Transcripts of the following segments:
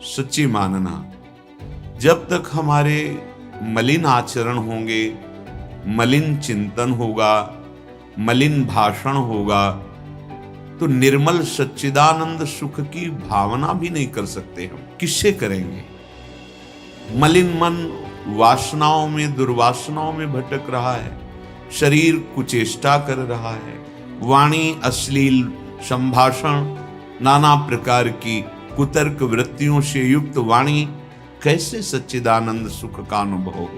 सच्ची मानना। जब तक हमारे मलिन आचरण होंगे, मलिन चिंतन होगा, मलिन भाषण होगा, तो निर्मल सच्चिदानंद सुख की भावना भी नहीं कर सकते। हम किससे करेंगे? मलिन मन वासनाओं में, दुर्वासनाओं में भटक रहा है, शरीर कुचेष्टा कर रहा है, वाणी अश्लील संभाषण, नाना प्रकार की कुतर्क वृत्तियों से युक्त वाणी, कैसे सच्चिदानंद सुख का अनुभव हो?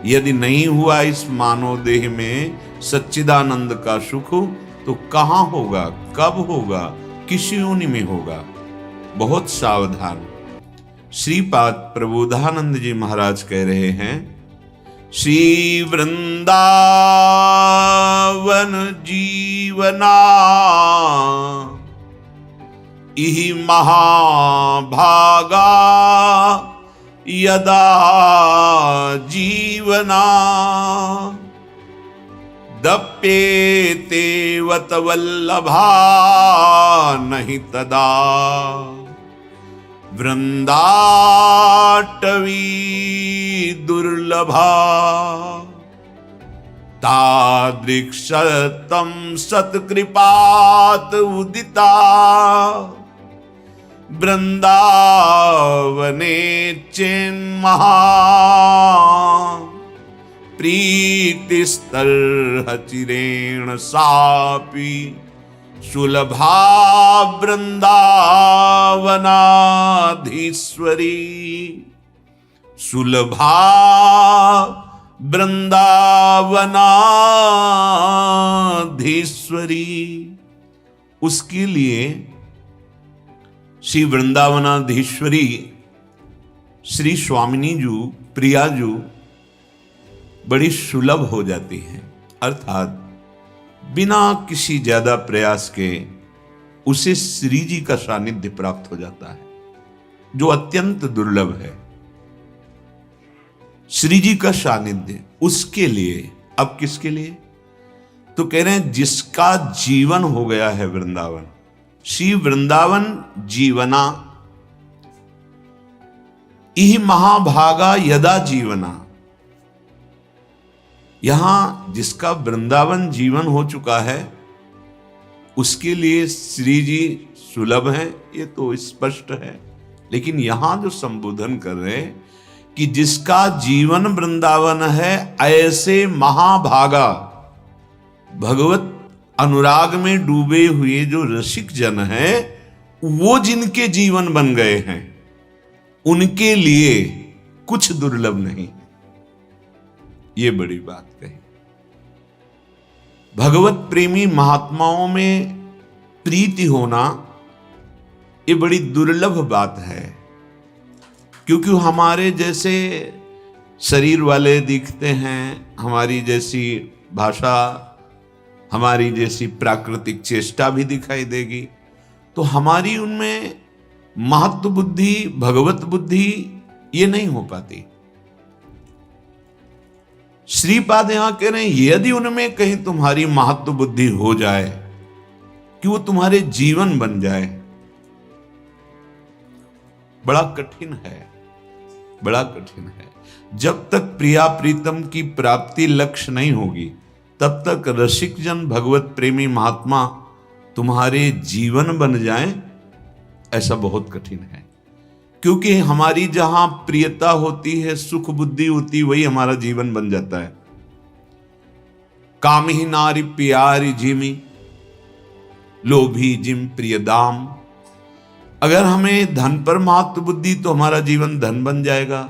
यदि नहीं हुआ इस मानव देह में सच्चिदानंद का सुख, तो कहां होगा, कब होगा, किस योनि में होगा? बहुत सावधान। श्रीपाद प्रबोधानंद जी महाराज कह रहे हैं, श्री वृंदावन जीवना इहि महाभागा यदा जीवना दप्येते वत वल्लभा नहीं तदा वृंदाटवी दुर्लभा तादृक्षतम सत्कृपात उदिता वृंदावने चेन्महा प्रीतिस्तर्हचिरेण सापि सुलभा वृंदावनाधीश्वरी सुलभा वृंदावनाधीश्वरी। उसके लिए श्री वृंदावनाधीश्वरी श्री स्वामिनी जू, प्रिया जू बड़ी सुलभ हो जाती हैं, अर्थात बिना किसी ज्यादा प्रयास के उसे श्री जी का सानिध्य प्राप्त हो जाता है, जो अत्यंत दुर्लभ है। श्री जी का सानिध्य उसके लिए, अब किसके लिए? तो कह रहे हैं जिसका जीवन हो गया है वृंदावन। श्री वृंदावन जीवना इह महाभागा यदा जीवना। यहां जिसका वृंदावन जीवन हो चुका है उसके लिए श्री जी सुलभ है, ये तो स्पष्ट है। लेकिन यहां जो संबोधन कर रहे हैं कि जिसका जीवन वृंदावन है, ऐसे महाभागा, भगवत अनुराग में डूबे हुए जो रसिक जन हैं, वो जिनके जीवन बन गए हैं, उनके लिए कुछ दुर्लभ नहीं। ये बड़ी बात कही। भगवत प्रेमी महात्माओं में प्रीति होना ये बड़ी दुर्लभ बात है, क्योंकि हमारे जैसे शरीर वाले दिखते हैं, हमारी जैसी भाषा, हमारी जैसी प्राकृतिक चेष्टा भी दिखाई देगी, तो हमारी उनमें महत्व बुद्धि, भगवत बुद्धि ये नहीं हो पाती। श्रीपाद यहां कह रहे हैं यदि उनमें कहीं तुम्हारी महत्व बुद्धि हो जाए कि वो तुम्हारे जीवन बन जाए, बड़ा कठिन है, बड़ा कठिन है। जब तक प्रिया प्रीतम की प्राप्ति लक्ष्य नहीं होगी, तब तक रसिक जन, भगवत प्रेमी महात्मा तुम्हारे जीवन बन जाएं, ऐसा बहुत कठिन है। क्योंकि हमारी जहां प्रियता होती है, सुख बुद्धि होती, वही हमारा जीवन बन जाता है। काम ही नारी प्यारी जिमी लोभी जिम प्रिय दाम। अगर हमें धन पर महत्व बुद्धि, तो हमारा जीवन धन बन जाएगा।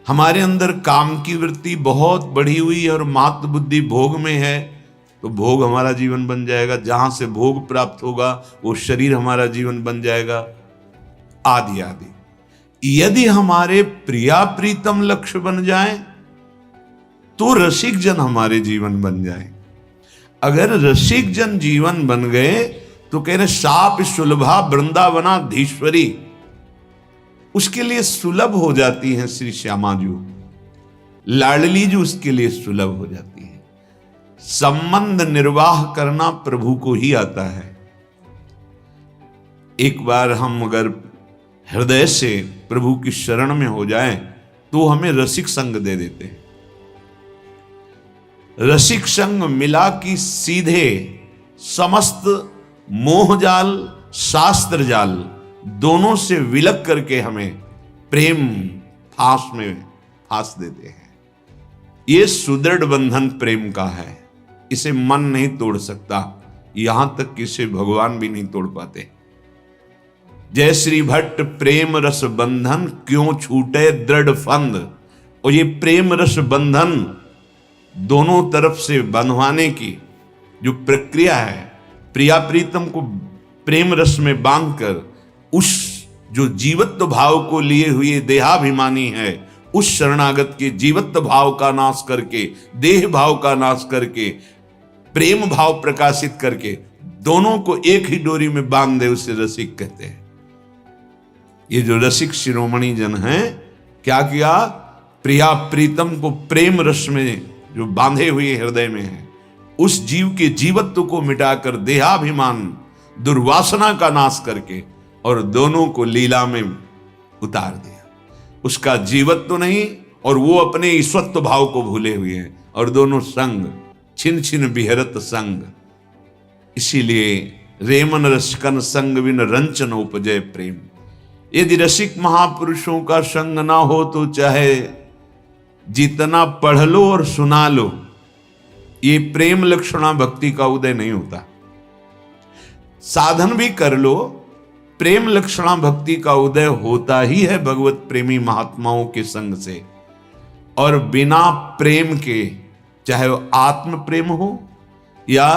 हमारे अंदर काम की वृत्ति बहुत बढ़ी हुई है और महत्व बुद्धि भोग में है, तो भोग हमारा जीवन बन जाएगा। जहां से भोग प्राप्त होगा वो शरीर हमारा जीवन बन जाएगा, आदि आदि। यदि हमारे प्रिया प्रीतम लक्ष्य बन जाए तो रसिक जन हमारे जीवन बन जाए। अगर रसिक जन जीवन बन गए तो कह रहे साप सुलभा वृंदावनाधीश्वरी, उसके लिए सुलभ हो जाती हैं श्री श्यामा जी, लाडली जी उसके लिए सुलभ हो जाती है। संबंध निर्वाह करना प्रभु को ही आता है। एक बार हम अगर हृदय से प्रभु की शरण में हो जाए तो हमें रसिक संग दे देते हैं। रसिक संग मिला कि सीधे समस्त मोहजाल शास्त्र जाल दोनों से विलग करके हमें प्रेम फांस में फांस देते हैं। ये सुदृढ़ बंधन प्रेम का है, इसे मन नहीं तोड़ सकता, यहां तक कि इसे भगवान भी नहीं तोड़ पाते। जय श्री भट्ट प्रेम रस बंधन क्यों छूटे दृढ़ फंद। और ये प्रेम रस बंधन दोनों तरफ से बंधवाने की जो प्रक्रिया है, प्रिया प्रीतम को प्रेम रस में बांधकर उस जो जीवत्व भाव को लिए हुए देहाभिमानी है, उस शरणागत के जीवत्व भाव का नाश करके, देह भाव का नाश करके, प्रेम भाव प्रकाशित करके दोनों को एक ही डोरी में बांध दे, उसे रसिक कहते हैं। ये जो रसिक शिरोमणि जन हैं, क्या किया? प्रिया प्रीतम को प्रेम रस में जो बांधे हुए हृदय में है, उस जीव के जीवत्व को मिटाकर देहाभिमान दुर्वासना का नाश करके और दोनों को लीला में उतार दिया। उसका जीवत्व नहीं और वो अपने ईश्वत्व भाव को भूले हुए हैं और दोनों संग छिन छिन बिहरत संग। इसीलिए रेमन रसिकन संग बिन रंचन उपजय प्रेम। यदि रसिक महापुरुषों का संग ना हो तो चाहे जितना पढ़ लो और सुना लो, ये प्रेम लक्षणा भक्ति का उदय नहीं होता। साधन भी कर लो, प्रेम लक्षणा भक्ति का उदय होता ही है भगवत प्रेमी महात्माओं के संग से। और बिना प्रेम के, चाहे वो आत्म प्रेम हो या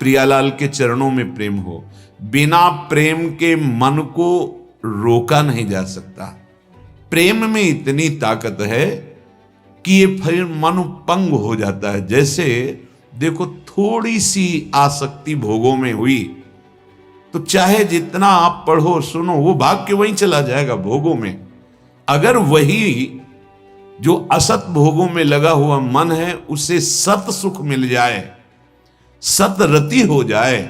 प्रियालाल के चरणों में प्रेम हो, बिना प्रेम के मन को रोका नहीं जा सकता। प्रेम में इतनी ताकत है कि ये फिर मन पंग हो जाता है। जैसे देखो, थोड़ी सी आसक्ति भोगों में हुई तो चाहे जितना आप पढ़ो सुनो, वो भाग के वहीं चला जाएगा भोगों में। अगर वही जो असत भोगों में लगा हुआ मन है उसे सत सुख मिल जाए, सत रति हो जाए,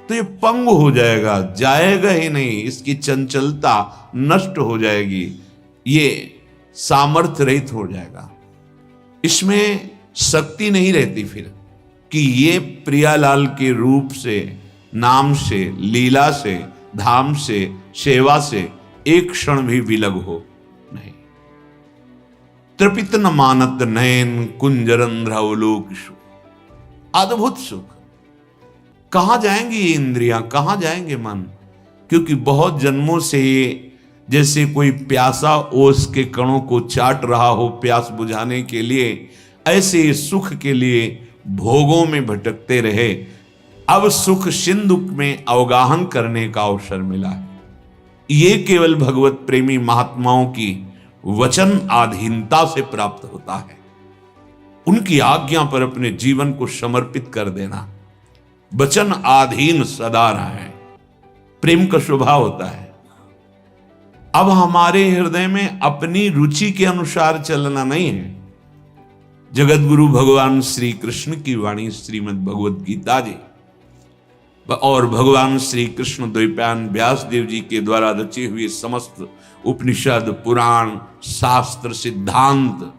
तो ये पंग हो जाएगा, जाएगा ही नहीं। इसकी चंचलता नष्ट हो जाएगी, ये सामर्थ्य रहित हो जाएगा। इसमें शक्ति नहीं रहती फिर कि ये प्रियालाल के रूप से, नाम से, लीला से, धाम से, सेवा से एक क्षण भी विलग हो नहीं। तृपित न मानत नयन कुंजरंध्रवलोक सुख। अद्भुत सुख। कहां जाएंगी ये इंद्रियां, कहां जाएंगे मन? क्योंकि बहुत जन्मों से जैसे कोई प्यासा ओस के कणों को चाट रहा हो प्यास बुझाने के लिए, ऐसे सुख के लिए भोगों में भटकते रहे। अब सुख सिंधु में अवगाहन करने का अवसर मिला है। ये केवल भगवत प्रेमी महात्माओं की वचन आधीनता से प्राप्त होता है। उनकी आज्ञा पर अपने जीवन को समर्पित कर देना। वचन आधीन सदा रहे, प्रेम का स्वभाव होता है। अब हमारे हृदय में अपनी रुचि के अनुसार चलना नहीं है। जगत गुरु भगवान श्री कृष्ण की वाणी श्रीमद् भगवत गीता जी और भगवान श्री कृष्ण द्वैपायन व्यास देव जी के द्वारा रचे हुए समस्त उपनिषद, पुराण, शास्त्र, सिद्धांत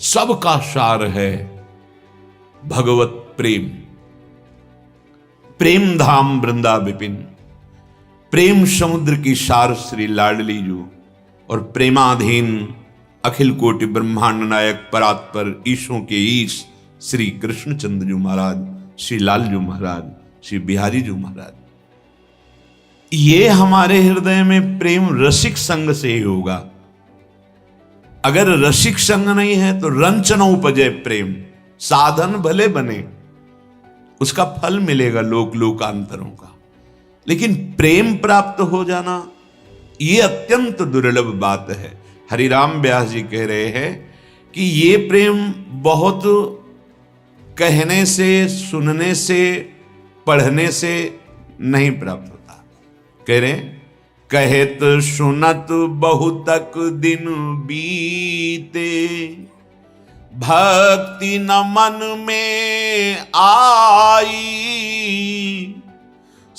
सबका सार है भगवत प्रेम। प्रेम धाम वृंदा विपिन, प्रेम समुद्र की सार श्री लाडली जू और प्रेमाधीन अखिल कोटि ब्रह्मांड नायक परात्पर ईशों के ईश श्री कृष्णचंद्र जी महाराज, श्री लालजू महाराज, श्री बिहारी जी महाराज। ये हमारे हृदय में प्रेम रसिक संग से ही होगा। अगर रसिक संग नहीं है तो रंचन उपजय प्रेम। साधन भले बने, उसका फल मिलेगा लोक लोकांतरों का, लेकिन प्रेम प्राप्त हो जाना ये अत्यंत दुर्लभ बात है। हरिराम व्यास जी कह रहे हैं कि ये प्रेम बहुत कहने से, सुनने से, पढ़ने से नहीं प्राप्त होता। कह रहे कहत सुनत बहुतक दिन बीते, भक्ति न मन में आई,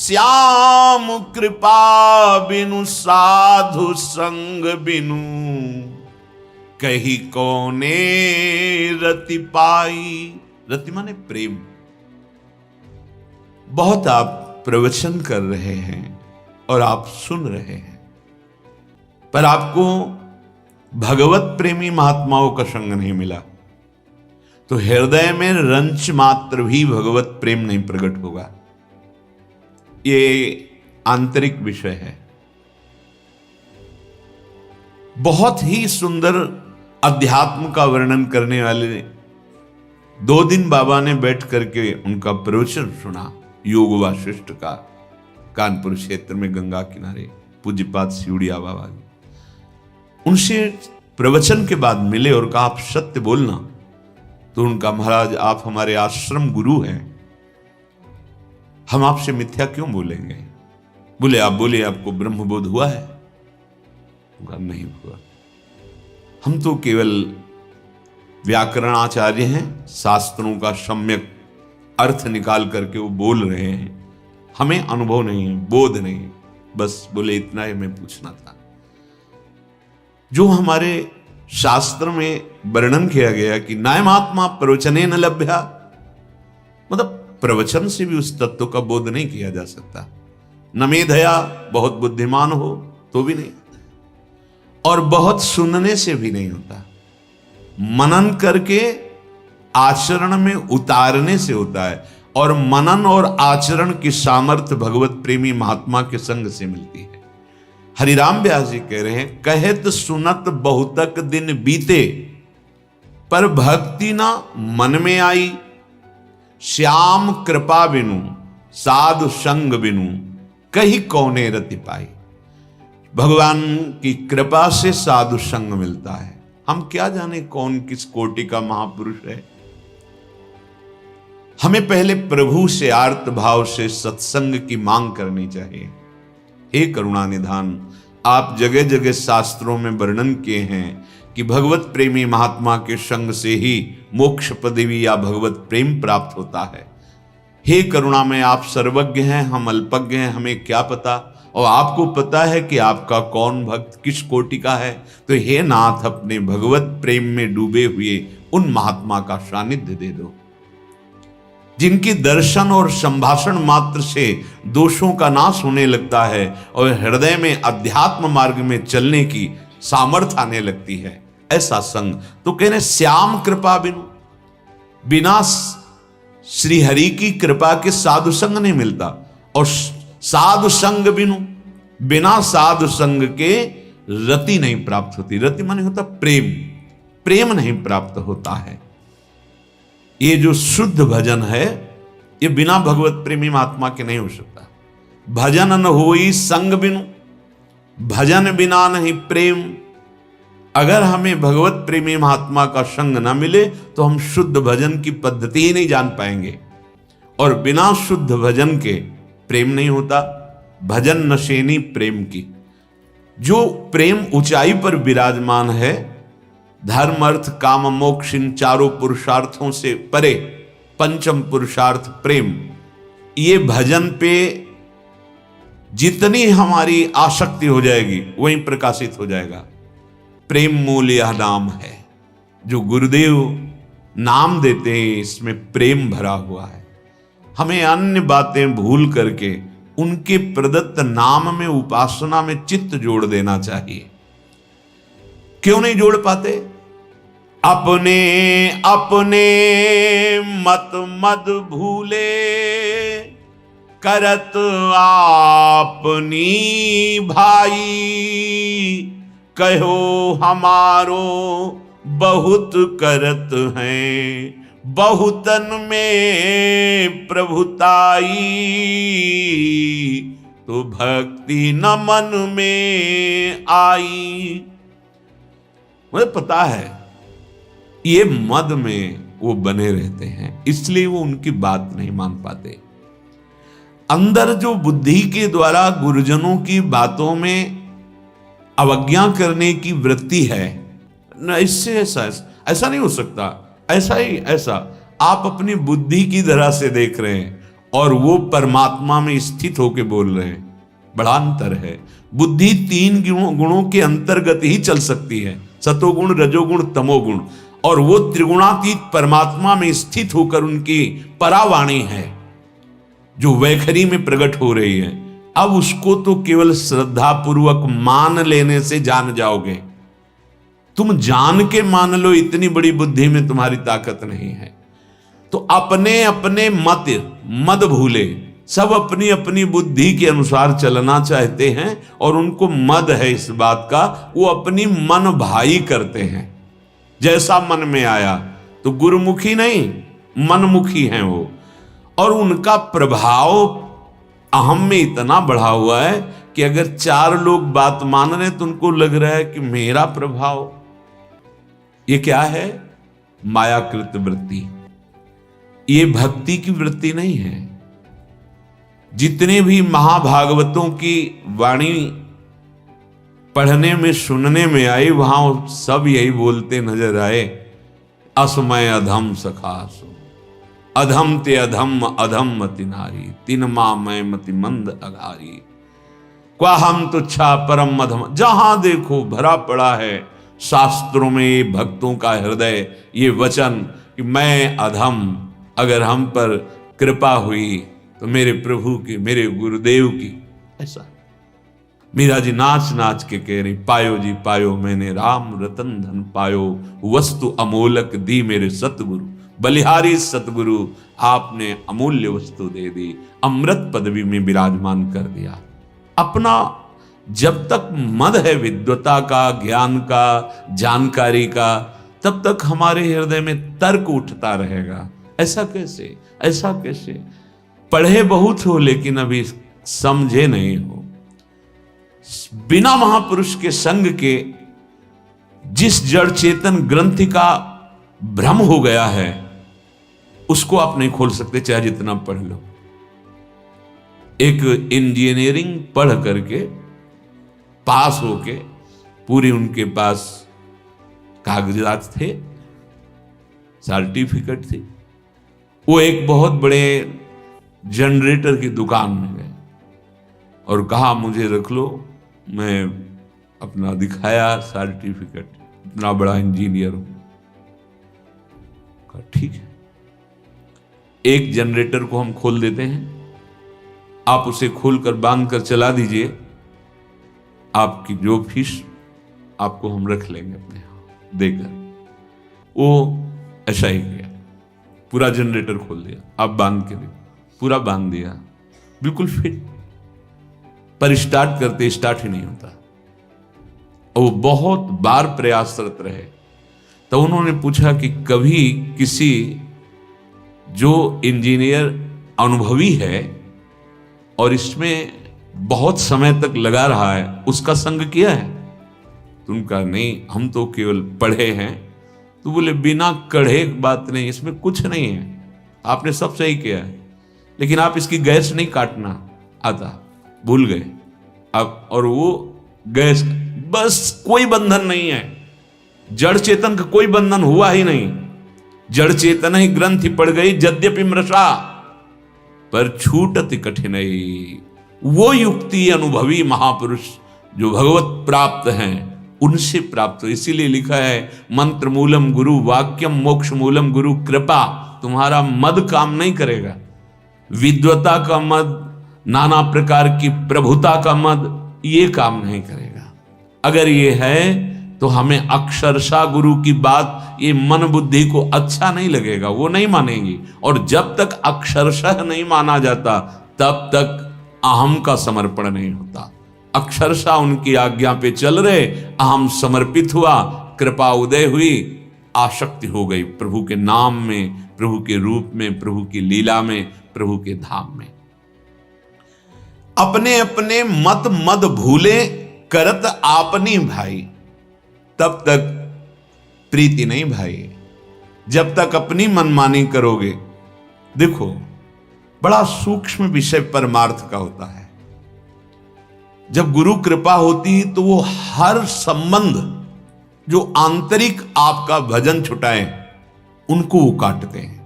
श्याम कृपा बिनु साधु संग बिनु, कही कौने रति पाई। रति माने प्रेम। बहुत आप प्रवचन कर रहे हैं और आप सुन रहे हैं, पर आपको भगवत प्रेमी महात्माओं का संग नहीं मिला, तो हृदय में रंच मात्र भी भगवत प्रेम नहीं प्रकट होगा। ये आंतरिक विषय है। बहुत ही सुंदर अध्यात्म का वर्णन करने वाले 2 दिन बाबा ने बैठ करके उनका प्रवचन सुना, योग वाशिष्ठ का, कानपुर क्षेत्र में गंगा किनारे पूज्यपाद सिउड़िया बाबा जी। उनसे प्रवचन के बाद मिले और कहा, आप सत्य बोलना। तो उनका, महाराज आप हमारे आश्रम गुरु हैं, हम आपसे मिथ्या क्यों बोलेंगे। बोले, आप बोले आपको ब्रह्मबोध हुआ है। नहीं हुआ, हम तो केवल व्याकरणाचार्य हैं, शास्त्रों का सम्यक अर्थ निकाल करके वो बोल रहे हैं, हमें अनुभव नहीं है, बोध नहीं। बस बोले इतना ही हमें पूछना था। जो हमारे शास्त्र में वर्णन किया गया कि नायमात्मा प्रवचने न लभ्या, मतलब प्रवचन से भी उस तत्व का बोध नहीं किया जा सकता। न मेधया, बहुत बुद्धिमान हो तो भी नहीं, और बहुत सुनने से भी नहीं होता। मनन करके आचरण में उतारने से होता है, और मनन और आचरण की सामर्थ्य भगवत प्रेमी महात्मा के संग से मिलती है। हरिराम व्यास जी कह रहे हैं, कहत सुनत बहुतक दिन बीते, पर भक्ति ना मन में आई। श्याम कृपा बिनु साधु संग बिनु, कही कौने रति पाई। भगवान की कृपा से साधु संग मिलता है। हम क्या जाने कौन किस कोटि का महापुरुष है। हमें पहले प्रभु से आर्त भाव से सत्संग की मांग करनी चाहिए। हे करुणा निधान, आप जगह जगह शास्त्रों में वर्णन किए हैं कि भगवत प्रेमी महात्मा के संग से ही मोक्ष पदवी या भगवत प्रेम प्राप्त होता है। हे करुणा में आप सर्वज्ञ हैं, हम अल्पज्ञ हैं, हमें क्या पता, और आपको पता है कि आपका कौन भक्त किस कोटि का है। तो हे नाथ, अपने भगवत प्रेम में डूबे हुए उन महात्मा का सानिध्य दे दो, जिनकी दर्शन और संभाषण मात्र से दोषों का नाश होने लगता है और हृदय में अध्यात्म मार्ग में चलने की सामर्थ्य आने लगती है। ऐसा संग तो कहने, श्याम कृपा बिनु, बिना श्री हरि की कृपा के साधु संग नहीं मिलता, और साधु संग बिनु, बिना साधु संग के रति नहीं प्राप्त होती। रति माने होता प्रेम, प्रेम नहीं प्राप्त होता है। ये जो शुद्ध भजन है, ये बिना भगवत प्रेमी महात्मा के नहीं हो सकता। भजन न होई संग बिनु, भजन बिना नहीं प्रेम। अगर हमें भगवत प्रेमी महात्मा का संग न मिले तो हम शुद्ध भजन की पद्धति ही नहीं जान पाएंगे, और बिना शुद्ध भजन के प्रेम नहीं होता। भजन नशेनी प्रेम की, जो प्रेम ऊंचाई पर विराजमान है, धर्म अर्थ काम मोक्ष इन चारों पुरुषार्थों से परे पंचम पुरुषार्थ प्रेम, ये भजन पे जितनी हमारी आसक्ति हो जाएगी वहीं प्रकाशित हो जाएगा। प्रेम मूल यह नाम है, जो गुरुदेव नाम देते हैं इसमें प्रेम भरा हुआ है। हमें अन्य बातें भूल करके उनके प्रदत्त नाम में, उपासना में चित्त जोड़ देना चाहिए। क्यों नहीं जोड़ पाते? अपने अपने मत मद भूले, करत आपनी भाई, कहो हमारो बहुत करत हैं, बहुतन में प्रभुताई, तो भक्ति न मन में आई। मुझे पता है ये मद में वो बने रहते हैं, इसलिए वो उनकी बात नहीं मान पाते। अंदर जो बुद्धि के द्वारा गुरुजनों की बातों में अवज्ञा करने की वृत्ति है, न इससे ऐसा नहीं हो सकता। ऐसा ही ऐसा आप अपनी बुद्धि की तरह से देख रहे हैं, और वो परमात्मा में स्थित होके बोल रहे हैं, बड़ा अंतर है। बुद्धि तीन गुणों के अंतर्गत ही चल सकती है, सतोगुण, रजोगुण, तमोगुण, और वो त्रिगुणातीत परमात्मा में स्थित होकर उनकी परावाणी है जो वैखरी में प्रकट हो रही है। अब उसको तो केवल श्रद्धा पूर्वक मान लेने से जान जाओगे। तुम जान के मान लो, इतनी बड़ी बुद्धि में तुम्हारी ताकत नहीं है। तो अपने अपने मत भूले, सब अपनी अपनी बुद्धि के अनुसार चलना चाहते हैं और उनको मद है इस बात का, वो अपनी मन भाई करते हैं, जैसा मन में आया। तो गुरुमुखी नहीं, मनमुखी हैं वो, और उनका प्रभाव अहम में इतना बढ़ा हुआ है कि अगर 4 लोग बात मान रहे तो उनको लग रहा है कि मेरा प्रभाव, ये क्या है? मायाकृत वृत्ति। ये भक्ति की वृत्ति नहीं है। जितने भी महाभागवतों की वाणी पढ़ने में सुनने में आई, वहां सब यही बोलते नजर आए, असमय अधम सखासु, अधम ते अधम अधम मति नारी, तीन माँ मैं मति मंद अगारी, क्वा हम तुच्छा परम मधम। जहां देखो भरा पड़ा है शास्त्रों में भक्तों का हृदय ये वचन कि मैं अधम, अगर हम पर कृपा हुई तो मेरे प्रभु की, मेरे गुरुदेव की। ऐसा मीरा जी नाच नाच के कह रही, पायो जी पायो मैंने राम रतन धन पायो, वस्तु अमोलक दी मेरे सतगुरु, बलिहारी सतगुरु आपने अमूल्य वस्तु दे दी, अमृत पदवी में विराजमान कर दिया। अपना जब तक मद है विद्वता का, ज्ञान का, जानकारी का, तब तक हमारे हृदय में तर्क उठता रहेगा। ऐसा कैसे, ऐसा कैसे? पढ़े बहुत हो लेकिन अभी समझे नहीं हो। बिना महापुरुष के संग के जिस जड़ चेतन ग्रंथि का भ्रम हो गया है उसको आप नहीं खोल सकते, चाहे जितना पढ़ लो। एक इंजीनियरिंग पढ़ करके पास होके, पूरी उनके पास कागजात थे, सर्टिफिकेट थी, वो एक बहुत बड़े जनरेटर की दुकान में गए और कहा मुझे रख लो, मैं अपना दिखाया सर्टिफिकेट, इतना बड़ा इंजीनियर हूं। कहा ठीक है, एक जनरेटर को हम खोल देते हैं, आप उसे खोलकर बांध कर चला दीजिए, आपकी जो फीस आपको हम रख लेंगे अपने यहां देकर। वो ऐसा ही किया, पूरा जनरेटर खोल दिया, आप बांध के देखो, पूरा बांध दिया, बिल्कुल फिट, पर स्टार्ट करते स्टार्ट ही नहीं होता। और वो बहुत बार प्रयासरत रहे। तो उन्होंने पूछा कि कभी किसी जो इंजीनियर अनुभवी है और इसमें बहुत समय तक लगा रहा है, उसका संग किया है? तो उनका नहीं, हम तो केवल पढ़े हैं। तो बोले बिना कढ़े बात नहीं, इसमें कुछ नहीं है, आपने सब सही किया है, लेकिन आप इसकी गैस नहीं काटना आता, भूल गए अब। और वो गैस, बस कोई बंधन नहीं है, जड़ चेतन का कोई बंधन हुआ ही नहीं। जड़ चेतन ही ग्रंथि पड़ गई, यद्यपि मृषा पर छूटति कठिनाई। वो युक्ति अनुभवी महापुरुष जो भगवत प्राप्त हैं उनसे प्राप्त हो। इसीलिए लिखा है मंत्र मूलम गुरु वाक्यम, मोक्ष मूलम गुरु कृपा। तुम्हारा मद काम नहीं करेगा, विद्वता का मद, नाना प्रकार की प्रभुता का मद, ये काम नहीं करेगा। अगर ये है तो हमें अक्षरशः गुरु की बात ये मन बुद्धि को अच्छा नहीं लगेगा, वो नहीं मानेंगी। और जब तक अक्षरशः नहीं माना जाता तब तक अहम का समर्पण नहीं होता। अक्षरशः उनकी आज्ञा पे चल रहे, अहम समर्पित हुआ, कृपा उदय हुई, आसक्ति हो गई प्रभु के नाम में, प्रभु के रूप में, प्रभु की लीला में, प्रभु के धाम में। अपने अपने मद भूले, करत आपनी भाई, तब तक प्रीति नहीं भाई। जब तक अपनी मनमानी करोगे, देखो बड़ा सूक्ष्म विषय परमार्थ का होता है। जब गुरु कृपा होती है तो वो हर संबंध जो आंतरिक आपका भजन छुटाए उनको वो काटते हैं।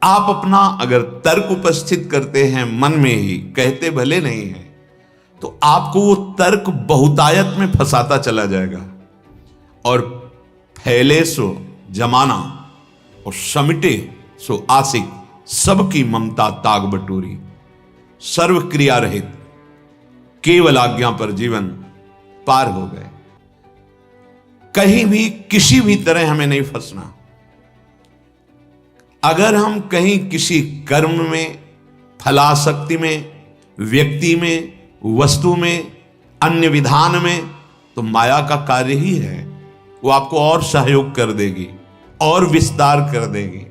आप अपना अगर तर्क उपस्थित करते हैं मन में ही, कहते भले नहीं है, तो आपको वो तर्क बहुतायत में फंसाता चला जाएगा और फैले सो जमाना और समिटे सो आशिक, सबकी ममता ताग बटोरी, सर्व क्रिया रहित केवल आज्ञा पर जीवन पार हो गए। कहीं भी किसी भी तरह हमें नहीं फंसना। अगर हम कहीं किसी कर्म में, फलाशक्ति में, व्यक्ति में, वस्तु में, अन्य विधान में, तो माया का कार्य ही है। वो आपको और सहयोग कर देगी और विस्तार कर देगी।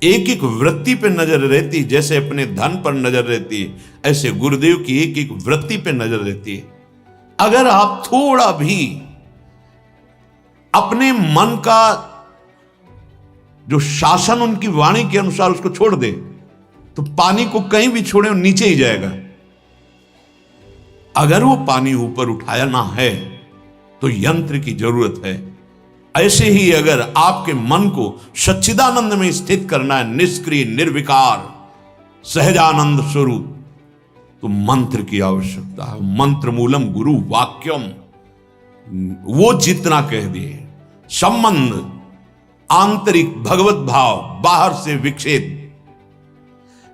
एक एक वृत्ति पे नजर रहती, जैसे अपने धन पर नजर रहती है, ऐसे गुरुदेव की एक एक वृत्ति पे नजर रहती है। अगर आप थोड़ा भी अपने मन का जो शासन उनकी वाणी के अनुसार उसको छोड़ दे, तो पानी को कहीं भी छोड़े वो नीचे ही जाएगा। अगर वो पानी ऊपर उठाया ना है तो यंत्र की जरूरत है। ऐसे ही अगर आपके मन को सच्चिदानंद में स्थित करना है, निष्क्रिय, निर्विकार, सहजानंद स्वरूप, तो मंत्र की आवश्यकता है। मंत्र मूलम गुरु वाक्यम, वो जितना कह दिए। संबंध आंतरिक भगवत भाव, बाहर से विक्षेप,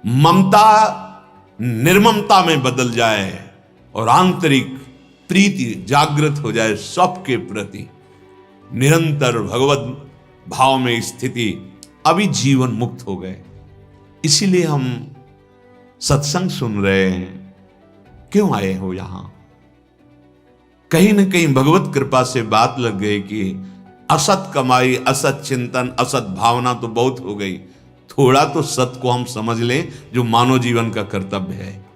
ममता निर्ममता में बदल जाए और आंतरिक प्रीति जागृत हो जाए सबके प्रति, निरंतर भगवत भाव में स्थिति, अभी जीवन मुक्त हो गए। इसीलिए हम सत्संग सुन रहे हैं। क्यों आए हो यहां? कहीं ना कहीं भगवत कृपा से बात लग गई कि असत कमाई, असत चिंतन, असत भावना तो बहुत हो गई, थोड़ा तो सत को हम समझ लें जो मानव जीवन का कर्तव्य है।